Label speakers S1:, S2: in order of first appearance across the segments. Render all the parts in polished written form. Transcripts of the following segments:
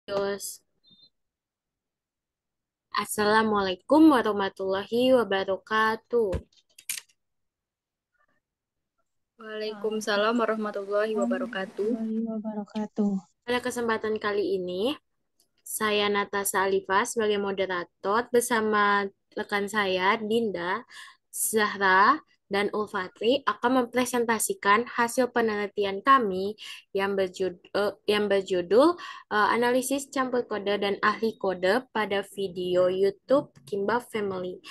S1: Yus. Assalamualaikum warahmatullahi wabarakatuh.
S2: Waalaikumsalam warahmatullahi wabarakatuh.
S3: Warahmatullahi wabarakatuh.
S1: Pada kesempatan kali ini, saya Natasha Alifa sebagai moderator bersama rekan saya Dinda, Zahra, dan Ulfatri akan mempresentasikan hasil penelitian kami yang berjudul Analisis Campur Kode dan Ahli Kode pada Video YouTube Kimbap Family.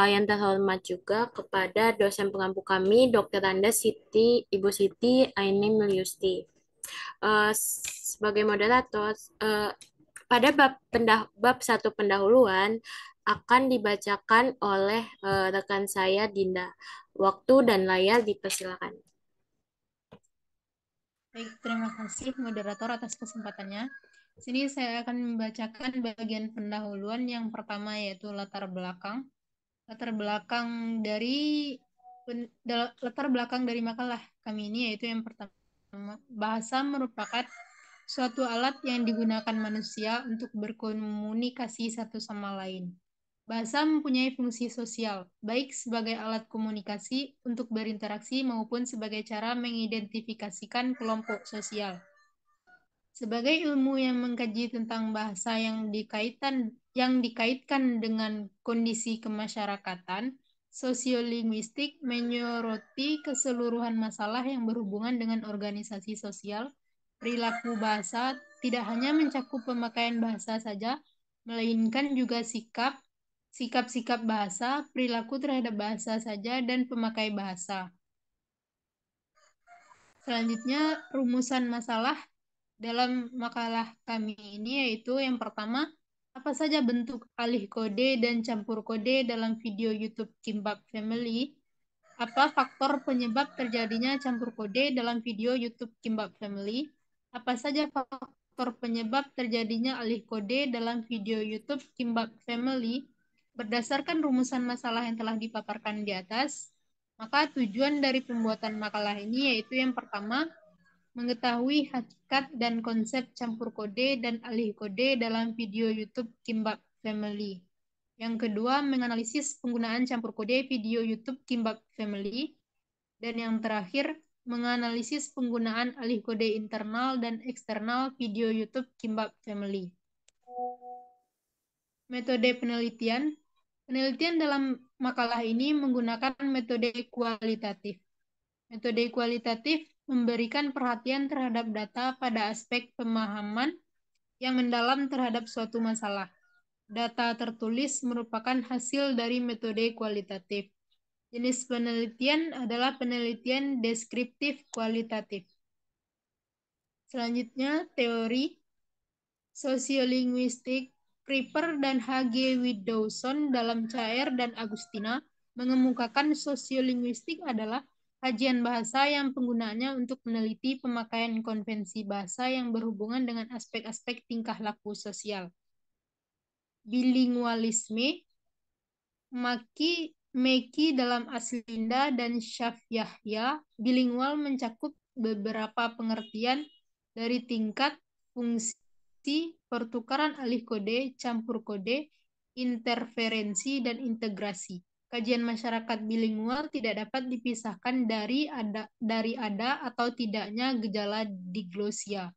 S1: Yang terhormat juga kepada dosen pengampu kami, Dr. Anda Ibu Siti Aini Miliusti. Sebagai moderator, pada bab satu pendahuluan akan dibacakan oleh rekan saya Dinda. Waktu dan layar dipersilakan.
S3: Baik, terima kasih moderator atas kesempatannya. Sini saya akan membacakan bagian pendahuluan yang pertama yaitu latar belakang. Latar belakang dari makalah kami ini yaitu yang pertama, bahasa merupakan suatu alat yang digunakan manusia untuk berkomunikasi satu sama lain. Bahasa mempunyai fungsi sosial, baik sebagai alat komunikasi untuk berinteraksi maupun sebagai cara mengidentifikasikan kelompok sosial. Sebagai ilmu yang mengkaji tentang bahasa yang dikaitkan dengan kondisi kemasyarakatan, sosiolinguistik menyoroti keseluruhan masalah yang berhubungan dengan organisasi sosial. Perilaku bahasa tidak hanya mencakup pemakaian bahasa saja, melainkan juga sikap-sikap bahasa, perilaku terhadap bahasa saja, dan pemakai bahasa. Selanjutnya, rumusan masalah dalam makalah kami ini yaitu yang pertama, apa saja bentuk alih kode dan campur kode dalam video YouTube Kimbap Family? Apa faktor penyebab terjadinya campur kode dalam video YouTube Kimbap Family? Apa saja faktor penyebab terjadinya alih kode dalam video YouTube Kimbap Family? Berdasarkan rumusan masalah yang telah dipaparkan di atas, maka tujuan dari pembuatan makalah ini yaitu yang pertama, mengetahui hakikat dan konsep campur kode dan alih kode dalam video YouTube Kimbap Family. Yang kedua, menganalisis penggunaan campur kode video YouTube Kimbap Family. Dan yang terakhir, menganalisis penggunaan alih kode internal dan eksternal video YouTube Kimbap Family. Metode penelitian. Penelitian dalam makalah ini menggunakan metode kualitatif. Metode kualitatif memberikan perhatian terhadap data pada aspek pemahaman yang mendalam terhadap suatu masalah. Data tertulis merupakan hasil dari metode kualitatif. Jenis penelitian adalah penelitian deskriptif kualitatif. Selanjutnya, teori sosiolinguistik. Creeper dan H.G. Widdowson dalam Cair dan Agustina mengemukakan sosiolinguistik adalah kajian bahasa yang penggunaannya untuk meneliti pemakaian konvensi bahasa yang berhubungan dengan aspek-aspek tingkah laku sosial. Bilingualisme. Meki dalam Aslinda dan Syaf Yahya, bilingual mencakup beberapa pengertian dari tingkat, fungsi, pertukaran alih kode, campur kode, interferensi, dan integrasi. Kajian masyarakat bilingual tidak dapat dipisahkan dari ada atau tidaknya gejala diglosia.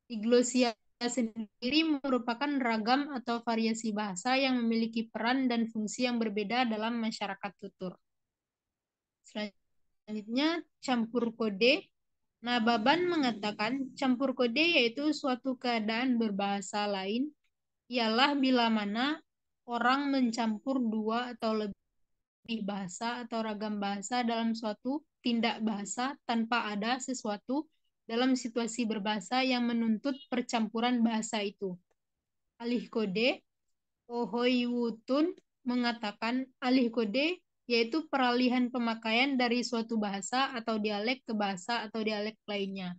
S3: Diglosia sendiri merupakan ragam atau variasi bahasa yang memiliki peran dan fungsi yang berbeda dalam masyarakat tutur. Selanjutnya, campur kode. Nababan mengatakan campur kode yaitu suatu keadaan berbahasa lain ialah bila mana orang mencampur dua atau lebih bahasa atau ragam bahasa dalam suatu tindak bahasa tanpa ada sesuatu dalam situasi berbahasa yang menuntut percampuran bahasa itu. Alih kode. Ohoiwutun mengatakan alih kode yaitu peralihan pemakaian dari suatu bahasa atau dialek ke bahasa atau dialek lainnya.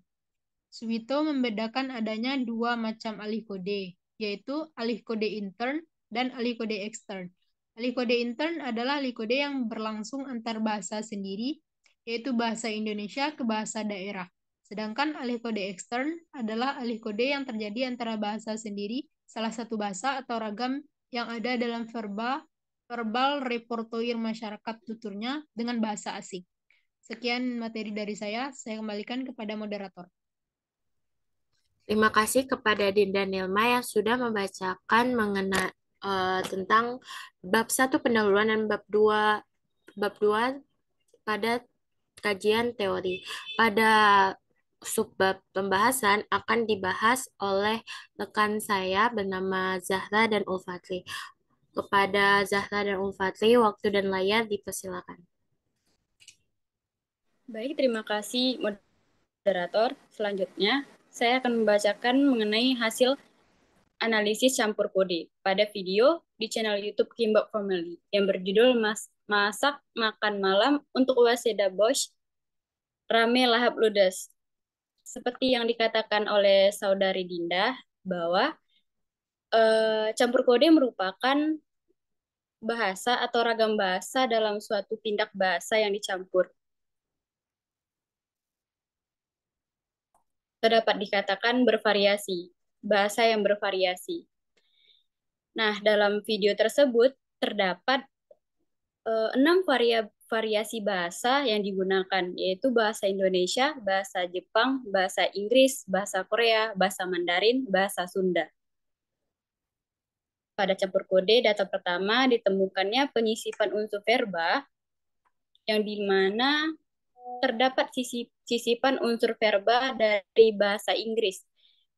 S3: Suwito membedakan adanya dua macam alih kode, yaitu alih kode intern dan alih kode ekstern. Alih kode intern adalah alih kode yang berlangsung antar bahasa sendiri, yaitu bahasa Indonesia ke bahasa daerah. Sedangkan alih kode ekstern adalah alih kode yang terjadi antara bahasa sendiri, salah satu bahasa atau ragam yang ada dalam verbal repertoire masyarakat tuturnya dengan bahasa asing. Sekian materi dari saya kembalikan kepada moderator.
S1: Terima kasih kepada Dinda Nilma yang sudah membacakan mengenai tentang bab 1 pendahuluan dan bab 2 pada kajian teori. Pada subbab pembahasan akan dibahas oleh rekan saya bernama Zahra dan Ulfatri. Kepada Zahra dan Ulfatri, waktu dan layar dipersilakan.
S2: Baik, terima kasih moderator. Selanjutnya, saya akan membacakan mengenai hasil analisis campur kode pada video di channel YouTube Kimbap Family yang berjudul Masak Makan Malam untuk Waseda Bosch Rame Lahap Ludes. Seperti yang dikatakan oleh Saudari Dinda, bahwa campur kode merupakan bahasa atau ragam bahasa dalam suatu tindak bahasa yang dicampur. Terdapat dikatakan bervariasi, bahasa yang bervariasi. Nah, dalam video tersebut terdapat 6 variasi bahasa yang digunakan, yaitu bahasa Indonesia, bahasa Jepang, bahasa Inggris, bahasa Korea, bahasa Mandarin, bahasa Sunda. Pada campur kode, data pertama ditemukannya penyisipan unsur verba, yang dimana terdapat sisipan unsur verba dari bahasa Inggris,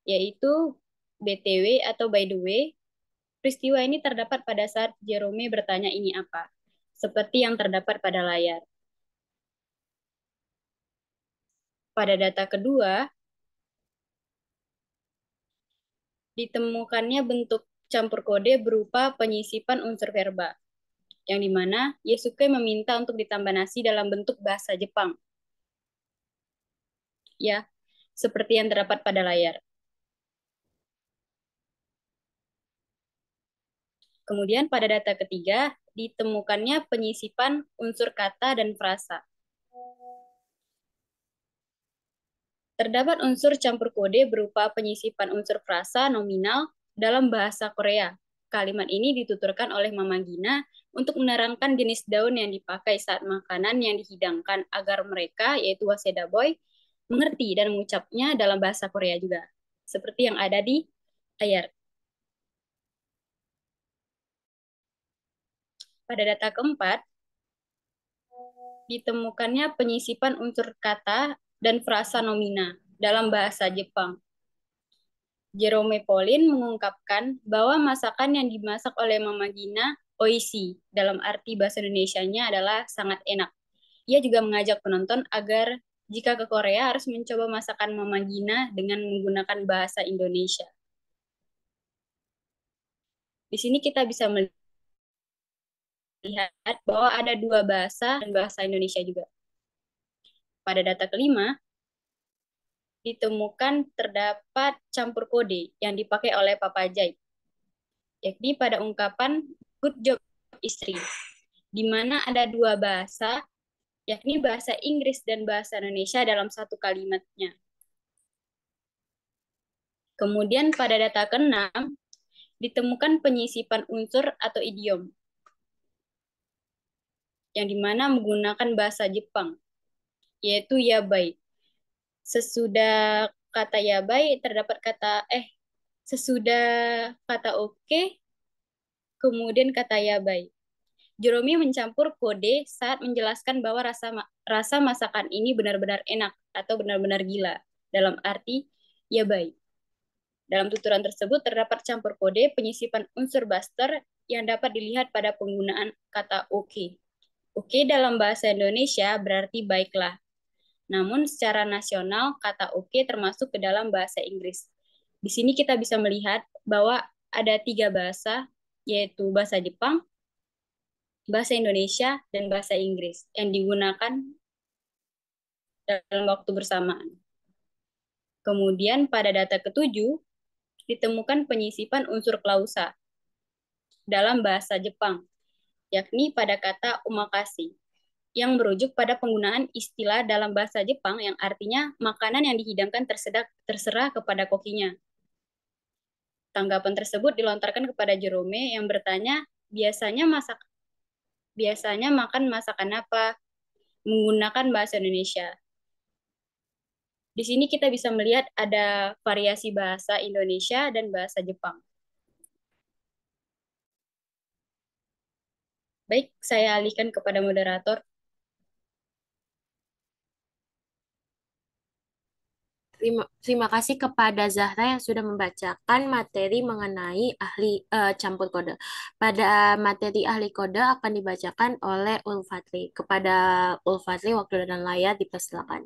S2: yaitu BTW atau by the way. Peristiwa ini terdapat pada saat Jerome bertanya ini apa, seperti yang terdapat pada layar. Pada data kedua, ditemukannya bentuk campur kode berupa penyisipan unsur verba, yang dimana Yesuke meminta untuk ditambah nasi dalam bentuk bahasa Jepang. Ya, seperti yang terdapat pada layar. Kemudian pada data ketiga, ditemukannya penyisipan unsur kata dan frasa. Terdapat unsur campur kode berupa penyisipan unsur frasa nominal dalam bahasa Korea. Kalimat ini dituturkan oleh Mama Gina untuk menerangkan jenis daun yang dipakai saat makanan yang dihidangkan agar mereka, yaitu Waseda Boy, mengerti dan mengucapnya dalam bahasa Korea juga. Seperti yang ada di layar. Pada data keempat, ditemukannya penyisipan unsur kata dan frasa nomina dalam bahasa Jepang. Jerome Pauline mengungkapkan bahwa masakan yang dimasak oleh Mama Gina oishi, dalam arti bahasa Indonesianya adalah sangat enak. Ia juga mengajak penonton agar jika ke Korea harus mencoba masakan Mama Gina dengan menggunakan bahasa Indonesia. Di sini kita bisa melihat bahwa ada 2 bahasa dan bahasa Indonesia juga. Pada data kelima, ditemukan terdapat campur kode yang dipakai oleh Papa Jai, yakni pada ungkapan good job istri, di mana ada 2 bahasa, yakni bahasa Inggris dan bahasa Indonesia dalam satu kalimatnya. Kemudian pada data ke-6, ditemukan penyisipan unsur atau idiom, yang dimana menggunakan bahasa Jepang, yaitu yabai. Sesudah kata yabai terdapat sesudah kata oke, kemudian kata yabai. Jerome mencampur kode saat menjelaskan bahwa rasa masakan ini benar-benar enak atau benar-benar gila, dalam arti yabai. Dalam tuturan tersebut terdapat campur kode penyisipan unsur buster yang dapat dilihat pada penggunaan kata oke. Oke dalam bahasa Indonesia berarti baiklah. Namun secara nasional kata oke termasuk ke dalam bahasa Inggris. Di sini kita bisa melihat bahwa ada 3 bahasa, yaitu bahasa Jepang, bahasa Indonesia, dan bahasa Inggris yang digunakan dalam waktu bersamaan. Kemudian pada data ke-7, ditemukan penyisipan unsur klausa dalam bahasa Jepang, yakni pada kata omakase. yang merujuk pada penggunaan istilah dalam bahasa Jepang yang artinya makanan yang dihidangkan terserah kepada kokinya. Tanggapan tersebut dilontarkan kepada Jerome yang bertanya, biasanya makan masakan apa? Menggunakan bahasa Indonesia. Di sini kita bisa melihat ada variasi bahasa Indonesia dan bahasa Jepang. Baik, saya alihkan kepada moderator.
S1: Terima kasih kepada Zahra yang sudah membacakan materi mengenai campur kode. Pada materi ahli kode akan dibacakan oleh Ulfatri. Kepada Ulfatri, waktu dan layar dipersilakan.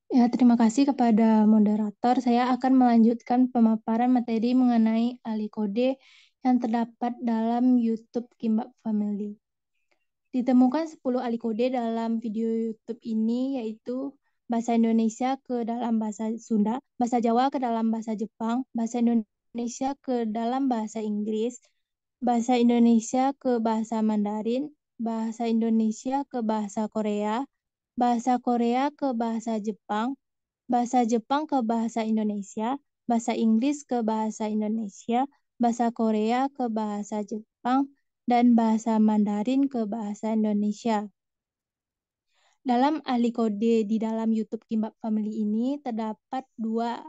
S4: Ya, terima kasih kepada moderator. Saya akan melanjutkan pemaparan materi mengenai ahli kode yang terdapat dalam YouTube Kimbap Family. Ditemukan 10 ahli kode dalam video YouTube ini, yaitu bahasa Indonesia ke dalam bahasa Sunda, bahasa Jawa ke dalam bahasa Jepang, bahasa Indonesia ke dalam bahasa Inggris, bahasa Indonesia ke bahasa Mandarin, bahasa Indonesia ke bahasa Korea, bahasa Korea ke bahasa Jepang, bahasa Jepang ke bahasa Indonesia, bahasa Inggris ke bahasa Indonesia, bahasa Korea ke bahasa Jepang, dan bahasa Mandarin ke bahasa Indonesia. Dalam ahli kode di dalam YouTube Kimbap Family ini terdapat dua,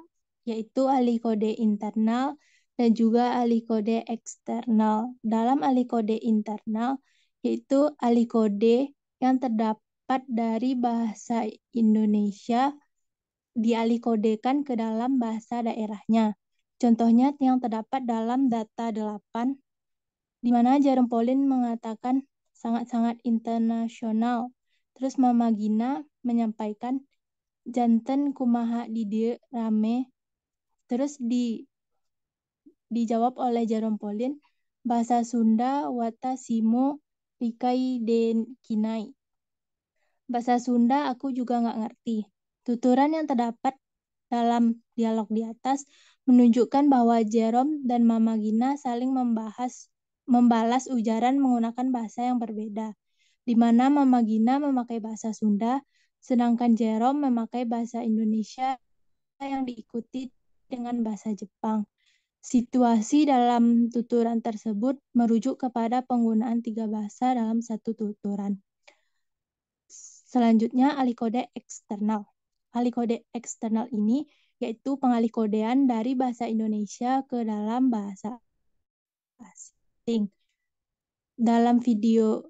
S4: yaitu ahli kode internal dan juga ahli kode eksternal. Dalam ahli kode internal, yaitu ahli kode yang terdapat dari bahasa Indonesia dialihkodekan ke dalam bahasa daerahnya. Contohnya yang terdapat dalam data 8, di mana Jerome Pauline mengatakan sangat-sangat internasional. Terus Mama Gina menyampaikan janten kumaha di dieu rame. Terus dijawab oleh Jerome Pauline, bahasa Sunda wata simo rikai den kinai. Bahasa Sunda aku juga nggak ngerti. Tuturan yang terdapat dalam dialog di atas menunjukkan bahwa Jerome dan Mama Gina saling membalas ujaran menggunakan bahasa yang berbeda, di mana Mama Gina memakai bahasa Sunda, sedangkan Jerome memakai bahasa Indonesia yang diikuti dengan bahasa Jepang. Situasi dalam tuturan tersebut merujuk kepada penggunaan 3 bahasa dalam satu tuturan. Selanjutnya, ahli kode eksternal. Ahli kode eksternal ini yaitu pengalih kodean dari bahasa Indonesia ke dalam bahasa asing. Dalam video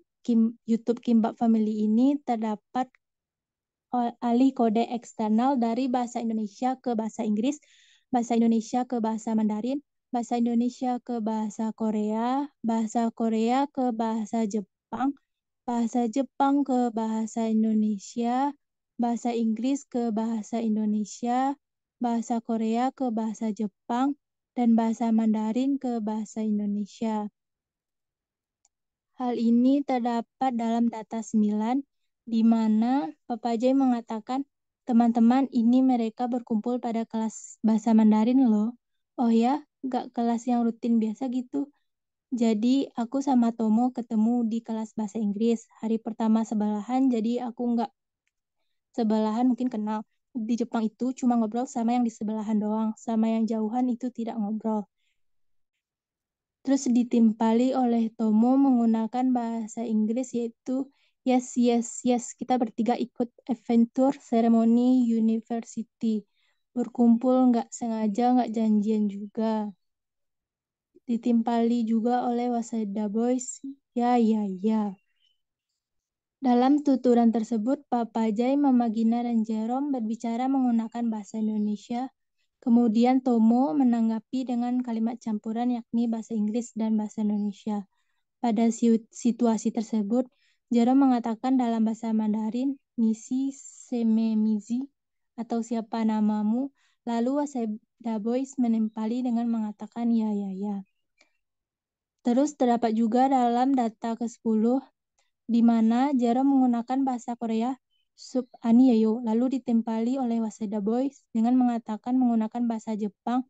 S4: YouTube Kimbap Family ini terdapat ahli kode eksternal dari bahasa Indonesia ke bahasa Inggris, bahasa Indonesia ke bahasa Mandarin, bahasa Indonesia ke bahasa Korea ke bahasa Jepang, bahasa Jepang ke bahasa Indonesia, bahasa Inggris ke bahasa Indonesia, bahasa Korea ke bahasa Jepang, dan bahasa Mandarin ke bahasa Indonesia. Hal ini terdapat dalam data 9, di mana Papa Jay mengatakan, teman-teman ini mereka berkumpul pada kelas bahasa Mandarin loh. Oh ya, nggak kelas yang rutin biasa gitu. Jadi aku sama Tomo ketemu di kelas bahasa Inggris. Hari pertama sebelahan, jadi aku nggak sebelahan mungkin kenal. Di Jepang itu cuma ngobrol sama yang di sebelahan doang. Sama yang jauhan itu tidak ngobrol. Terus ditimpali oleh Tomo menggunakan bahasa Inggris yaitu yes, yes, yes. Kita bertiga ikut Adventure Ceremony University. Berkumpul nggak sengaja, nggak janjian juga. Ditimpali juga oleh Waseda Boys. Ya, ya, ya. Dalam tuturan tersebut, Papa Jai, Mama Gina, dan Jerome berbicara menggunakan bahasa Indonesia. Kemudian Tomo menanggapi dengan kalimat campuran yakni bahasa Inggris dan bahasa Indonesia. Pada situasi tersebut, Jerome mengatakan dalam bahasa Mandarin, Nisi Sememizi, atau siapa namamu, lalu Waseda Boys menempali dengan mengatakan ya, ya, ya. Terus terdapat juga dalam data ke-10, di mana Jerome menggunakan bahasa Korea, sub aniyeyo, lalu ditempali oleh Waseda Boys dengan mengatakan menggunakan bahasa Jepang,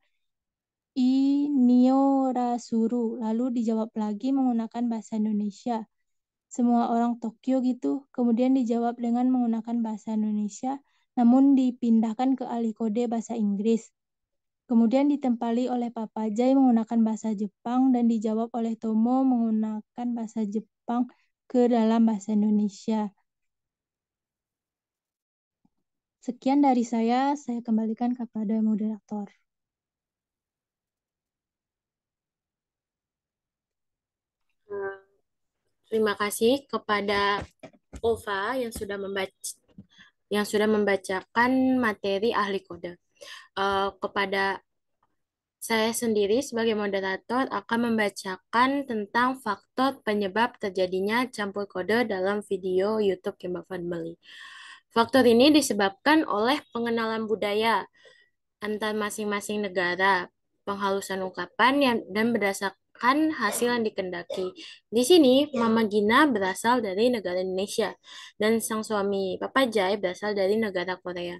S4: Iniorasuru. Lalu dijawab lagi menggunakan bahasa Indonesia. Semua orang Tokyo gitu. Kemudian dijawab dengan menggunakan bahasa Indonesia, namun dipindahkan ke alih kode bahasa Inggris. Kemudian ditempali oleh Papa Jai menggunakan bahasa Jepang dan dijawab oleh Tomo menggunakan bahasa Jepang ke dalam bahasa Indonesia. Sekian dari saya kembalikan kepada moderator.
S1: Terima kasih kepada Ova yang sudah membacakan materi ahli kode. Kepada saya sendiri sebagai moderator akan membacakan tentang faktor penyebab terjadinya campur kode dalam video YouTube Kimbap Family. Faktor ini disebabkan oleh pengenalan budaya antar masing-masing negara, penghalusan ungkapan dan berdasarkan hasil yang dikendaki. Di sini, Mama Gina berasal dari negara Indonesia dan sang suami Papa Jai berasal dari negara Korea.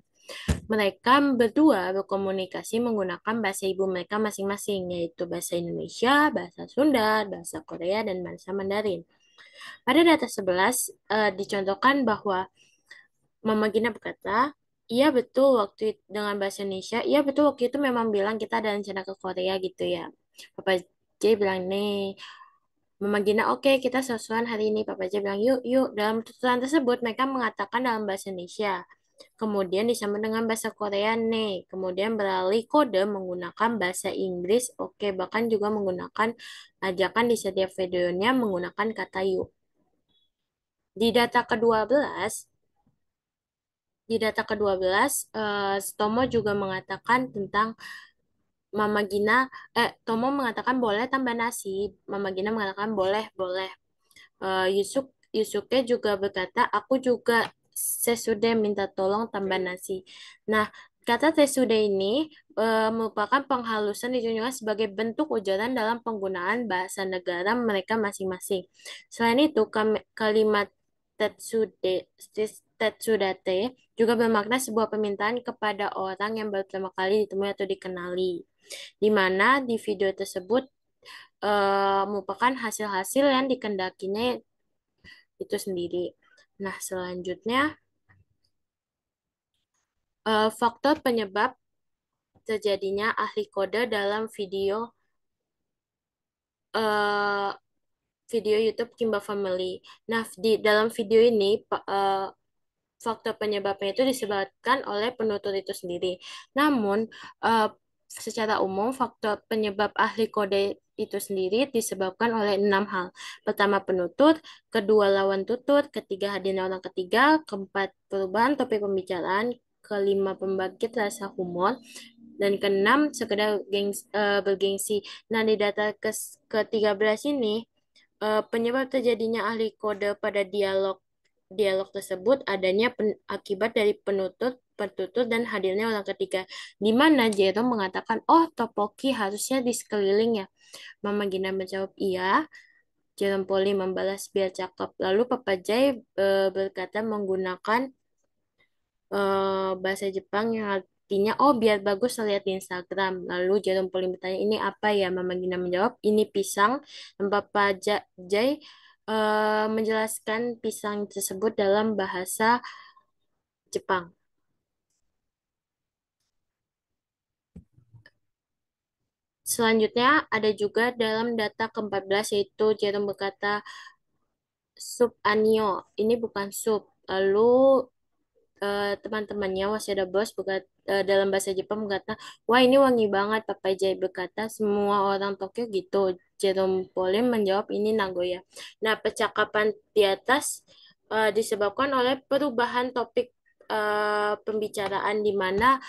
S1: Mereka berdua berkomunikasi menggunakan bahasa ibu mereka masing-masing, yaitu bahasa Indonesia, bahasa Sunda, bahasa Korea, dan bahasa Mandarin. Pada data 11, dicontohkan bahwa Mama Gina berkata, iya betul dengan bahasa Indonesia, iya betul waktu itu memang bilang kita ada rencana ke Korea gitu ya. Papa J bilang nih, Mama Gina oke kita sesuai hari ini. Papa J bilang yuk yuk. Dalam tuturan tersebut mereka mengatakan dalam bahasa Indonesia. Kemudian disambung dengan bahasa Korea nih. Kemudian beralih kode menggunakan bahasa Inggris. Oke, bahkan juga menggunakan ajakan di setiap videonya menggunakan kata yuk. Di data ke-12, Tomo juga mengatakan tentang Mama Gina, Tomo mengatakan boleh tambah nasi. Mama Gina mengatakan boleh, boleh. Yusuke juga berkata, aku juga sesude minta tolong tambah nasi. Nah, kata sesude ini merupakan penghalusan ditunjukkan sebagai bentuk ujaran dalam penggunaan bahasa negara mereka masing-masing. Selain itu, kalimat tetsude, tetsudate juga bermakna sebuah permintaan kepada orang yang baru pertama kali ditemui atau dikenali. Di mana di video tersebut merupakan hasil-hasil yang dikendakinya itu sendiri. Nah, selanjutnya faktor penyebab terjadinya ahli kode dalam eh, video YouTube Kimba Family. Nah, di dalam video ini faktor penyebabnya itu disebabkan oleh penutur itu sendiri. Namun, eh, secara umum faktor penyebab ahli kode itu sendiri disebabkan oleh 6 hal. Pertama, penutur, kedua, lawan tutur, ketiga, hadirnya orang ketiga, keempat, perubahan topik pembicaraan, kelima, pembangkit rasa humor, dan keenam, sekedar bergengsi. Nah, di data ke-13 ini, penyebab terjadinya ahli kode pada dialog tersebut adanya akibat dari penutur dan hadirnya orang ketiga. Di mana Jero mengatakan, oh topoki harusnya di sekeliling ya. Mama Gina menjawab iya. Jerome Poli membalas biar cakep. Lalu Papa Jai berkata menggunakan bahasa Jepang yang artinya oh biar bagus lihat di Instagram. Lalu Jerome Pauline bertanya ini apa ya? Mama Gina menjawab ini pisang. Dan Papa Jai menjelaskan pisang tersebut dalam bahasa Jepang. Selanjutnya ada juga dalam data ke-14 yaitu Jerome berkata sup anio. Ini bukan sup. Lalu teman-temannya Waseda Bros dalam bahasa Jepang berkata, wah ini wangi banget. Papa Jai berkata, semua orang Tokyo gitu. Jerome Pauline menjawab, ini Nagoya. Nah, percakapan di atas disebabkan oleh perubahan topik pembicaraan di mana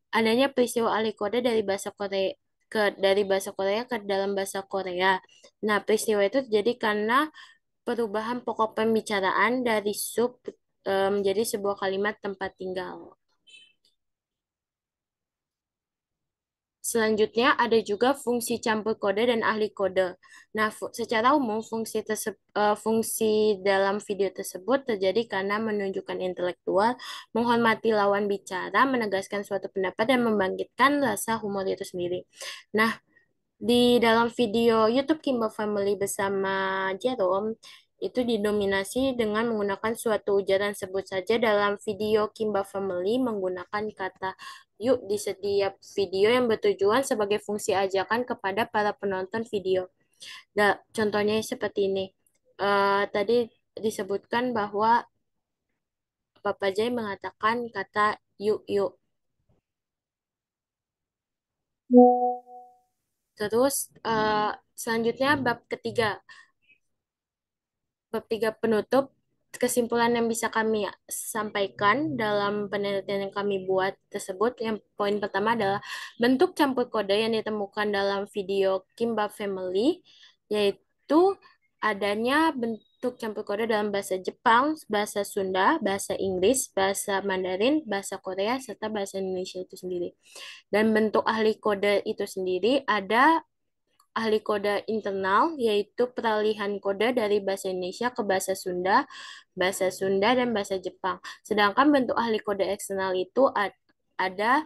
S1: adanya peristiwa alih kode dari bahasa Korea ke dalam bahasa Korea. Nah, peristiwa itu terjadi karena perubahan pokok pembicaraan dari sub menjadi sebuah kalimat tempat tinggal. Selanjutnya ada juga fungsi campur kode dan ahli kode. Nah, secara umum fungsi dalam video tersebut terjadi karena menunjukkan intelektual, menghormati lawan bicara, menegaskan suatu pendapat dan membangkitkan rasa humor itu sendiri. Nah, di dalam video YouTube Kimball Family bersama Jerome, itu didominasi dengan menggunakan suatu ujaran, sebut saja dalam video Kimball Family menggunakan kata yuk di setiap video yang bertujuan sebagai fungsi ajakan kepada para penonton video. Contohnya seperti ini. Tadi disebutkan bahwa Papa Jai mengatakan kata yuk yuk. Terus selanjutnya bab ketiga. Bab 3 penutup, kesimpulan yang bisa kami sampaikan dalam penelitian yang kami buat tersebut, yang poin pertama adalah bentuk campur kode yang ditemukan dalam video Kimbap Family, yaitu adanya bentuk campur kode dalam bahasa Jepang, bahasa Sunda, bahasa Inggris, bahasa Mandarin, bahasa Korea, serta bahasa Indonesia itu sendiri. Dan bentuk ahli kode itu sendiri ada ahli kode internal, yaitu peralihan kode dari bahasa Indonesia ke bahasa Sunda, dan bahasa Jepang. Sedangkan bentuk ahli kode eksternal itu ada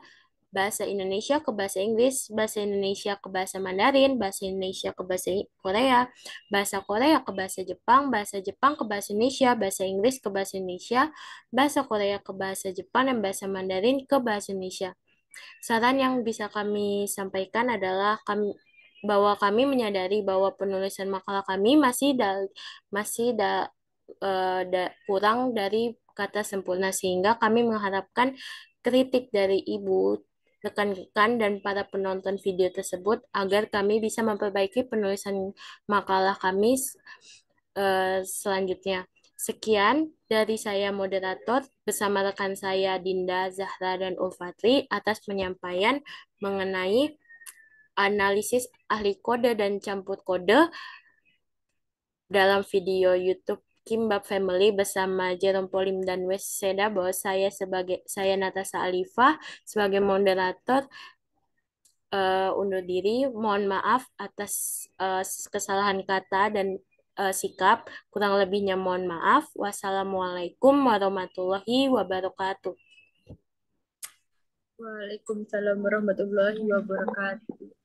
S1: bahasa Indonesia ke bahasa Inggris, bahasa Indonesia ke bahasa Mandarin, bahasa Indonesia ke bahasa Korea ke bahasa Jepang ke bahasa Indonesia, bahasa Inggris ke bahasa Indonesia, bahasa Korea ke bahasa Jepang, dan bahasa Mandarin ke bahasa Indonesia. Saran yang bisa kami sampaikan adalah bahwa kami menyadari bahwa penulisan makalah kami masih kurang dari kata sempurna, sehingga kami mengharapkan kritik dari ibu, rekan-rekan, dan para penonton video tersebut agar kami bisa memperbaiki penulisan makalah kami selanjutnya. Sekian dari saya moderator bersama rekan saya Dinda, Zahra, dan Ulfatri atas penyampaian mengenai analisis ahli kode dan campur kode dalam video YouTube Kimbap Family bersama Jerome Polim dan Wes Seda, bahwa saya Natasha Alifa sebagai moderator undur diri. Mohon maaf atas kesalahan kata dan sikap. Kurang lebihnya mohon maaf. Wassalamualaikum warahmatullahi wabarakatuh.
S2: Waalaikumsalam warahmatullahi wabarakatuh.